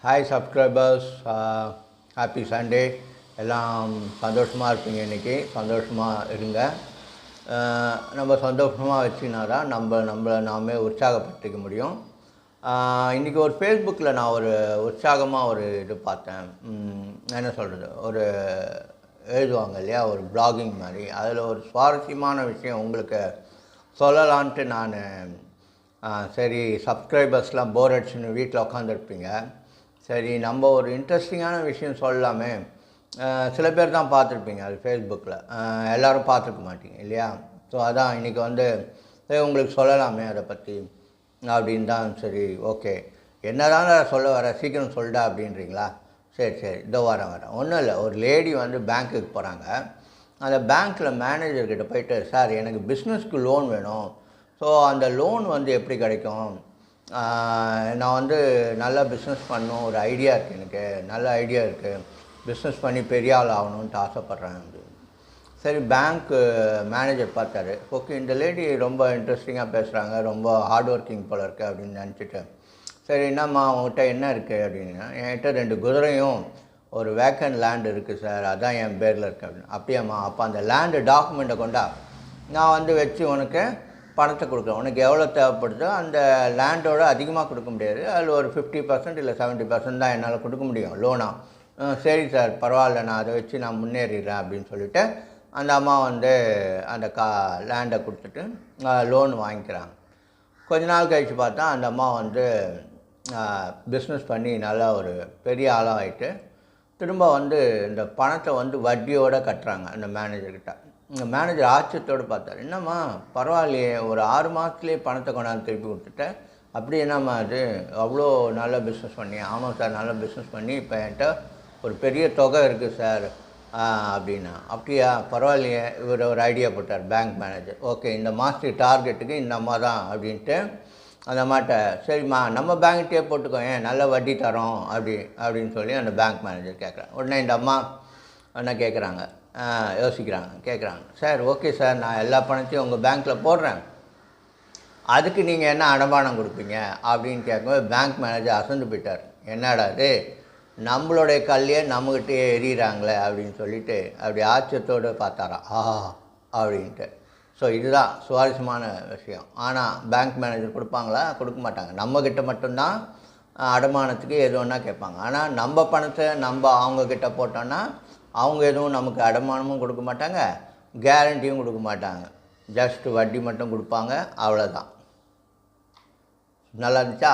Hi subscribers, happy Sunday. எல்லாம் சந்தோஷமாக இருப்பீங்க. இன்றைக்கி சந்தோஷமாக இருங்க. நம்ம சந்தோஷமாக வச்சுனா தான் நம்மளை நாமே உற்சாகப்படுத்திக்க முடியும். இன்றைக்கி ஒரு ஃபேஸ்புக்கில் நான் ஒரு உற்சாகமாக ஒரு இது பார்த்தேன். என்ன சொல்கிறது, ஒரு எழுதுவாங்க இல்லையா, ஒரு பிளாகிங் மாதிரி. அதில் ஒரு சுவாரஸ்யமான விஷயம் உங்களுக்கு சொல்லலான்ட்டு நான் சரி, சப்ஸ்கிரைபர்ஸ்லாம் போர் அடிச்சுன்னு வீட்டில் உட்காந்துருப்பீங்க. சரி, நம்ம ஒரு இன்ட்ரெஸ்டிங்கான விஷயம் சொல்லலாமே. சில பேர் தான் பார்த்துருப்பீங்க அது ஃபேஸ்புக்கில், எல்லோரும் பார்த்துருக்க மாட்டீங்க இல்லையா. ஸோ அதான் இன்றைக்கி உங்களுக்கு சொல்லலாமே அதை பற்றி அப்படின்னு தான். சரி, ஓகே, என்ன தான் சொல்ல வர, சீக்கிரம் சொல்லிட்டா அப்படின்றீங்களா? சரி, இதோ வரேன். ஒன்றும் இல்லை, ஒரு லேடி பேங்க்குக்கு போகிறாங்க. அந்த பேங்க்கில் மேனேஜர்கிட்ட போயிட்டு, சார் எனக்கு பிஸ்னஸ்க்கு லோன் வேணும். ஸோ அந்த லோன் எப்படி கிடைக்கும்? நான் நல்லா பிஸ்னஸ் பண்ணணும், ஒரு ஐடியா இருக்குது, எனக்கு நல்ல ஐடியா இருக்குது, பிஸ்னஸ் பண்ணி பெரிய ஆள் ஆகணுன்ட்டு ஆசைப்பட்றேன். சரி, பேங்க்கு மேனேஜர் பார்த்தாரு. ஓகே, இந்த லேடி ரொம்ப இன்ட்ரெஸ்டிங்காக பேசுகிறாங்க, ரொம்ப ஹார்ட் ஒர்க்கிங் போல் இருக்குது அப்படின்னு நினச்சிட்டு, சரி என்னம்மா உங்கள்கிட்ட என்ன இருக்குது அப்படின்னா, என்கிட்ட 2 குதிரையும் ஒரு வேக்கண்ட் லேண்டு இருக்குது சார், அதான் என் பேரில் இருக்குது அப்படின்னு. அப்படியாம்மா, அப்போ அந்த லேண்டு டாக்குமெண்ட்டை கொண்டா, நான் வச்சு உனக்கு பணத்தை கொடுக்குறேன். உனக்கு எவ்வளோ தேவைப்படுதோ அந்த லேண்டோடு அதிகமாக கொடுக்க முடியாது, அதில் ஒரு 50% இல்லை 70% தான் என்னால் கொடுக்க முடியும் லோனாக. சரி சார், பரவாயில்ல, நான் அதை வச்சு நான் முன்னேறிடுறேன் அப்படின்னு சொல்லிவிட்டு அந்த அம்மா அந்த லேண்டை கொடுத்துட்டு லோன் வாங்கிக்கிறாங்க. கொஞ்ச நாள் கழித்து பார்த்தா அந்த அம்மா பிஸ்னஸ் பண்ணி நல்லா ஒரு பெரிய ஆளாக ஆகிட்டு திரும்ப இந்த பணத்தை வட்டியோடு கட்டுறாங்க அந்த மேனேஜர்கிட்ட. இந்த மேனேஜர் ஆச்சரியத்தோடு பார்த்தார். என்னம்மா பரவாயில்லையே, ஒரு 6 மாதத்துலேயே பணத்தை கொண்டாந்து திருப்பி கொடுத்துட்டேன், அப்படி என்னம்மா அது, அவ்வளோ நல்லா பிஸ்னஸ் பண்ணி? ஆமாம் சார், நல்லா பிஸ்னஸ் பண்ணி இப்போ என்கிட்ட ஒரு பெரிய தொகை இருக்குது சார் அப்படின்னா. அப்படியா, பரவாயில்லையே. இவர் ஒரு ஐடியா போட்டார் பேங்க் மேனேஜர். ஓகே, இந்த மாதத்துக்கு டார்கெட்டுக்கு இந்த அம்மா தான் அப்படின்ட்டு அந்த அம்மாட்ட, சரிம்மா நம்ம பேங்க்கிட்டே போட்டுக்கோ, ஏன் நல்ல வட்டி தரோம் அப்படின்னு சொல்லி அந்த பேங்க் மேனேஜர் கேட்குறாங்க. உடனே இந்த அம்மா என்ன கேட்குறாங்க, கேட்குறாங்க, சார் ஓகே சார், நான் எல்லா பணத்தையும் உங்கள் பேங்க்கில் போடுறேன், அதுக்கு நீங்கள் என்ன அடமானம் கொடுப்பீங்க அப்படின்னு கேட்கும்போது பேங்க் மேனேஜர் அசந்து போயிட்டார். என்னடா அது, நம்மளுடைய கல்லையே நம்மகிட்டே எறிகிறாங்களே அப்படின்னு சொல்லிட்டு அப்படி ஆச்சரியத்தோடு பார்த்தாராம். அப்படின்ட்டு. ஸோ இதுதான் சுவாரஸ்யமான விஷயம். ஆனால் பேங்க் மேனேஜர் கொடுப்பாங்களா? கொடுக்க மாட்டாங்க. நம்மக்கிட்ட மட்டும்தான் அடமானத்துக்கு எது ஒன்றா கேட்பாங்க. ஆனால் நம்ம பணத்தை நம்ம அவங்கக்கிட்ட போட்டோன்னா அவங்க எதுவும் நமக்கு அடமானமும் கொடுக்க மாட்டாங்க, கேரண்டியும் கொடுக்க மாட்டாங்க. ஜஸ்ட் வட்டி மட்டும் கொடுப்பாங்க, அவ்வளோதான். நல்லா இருந்துச்சா?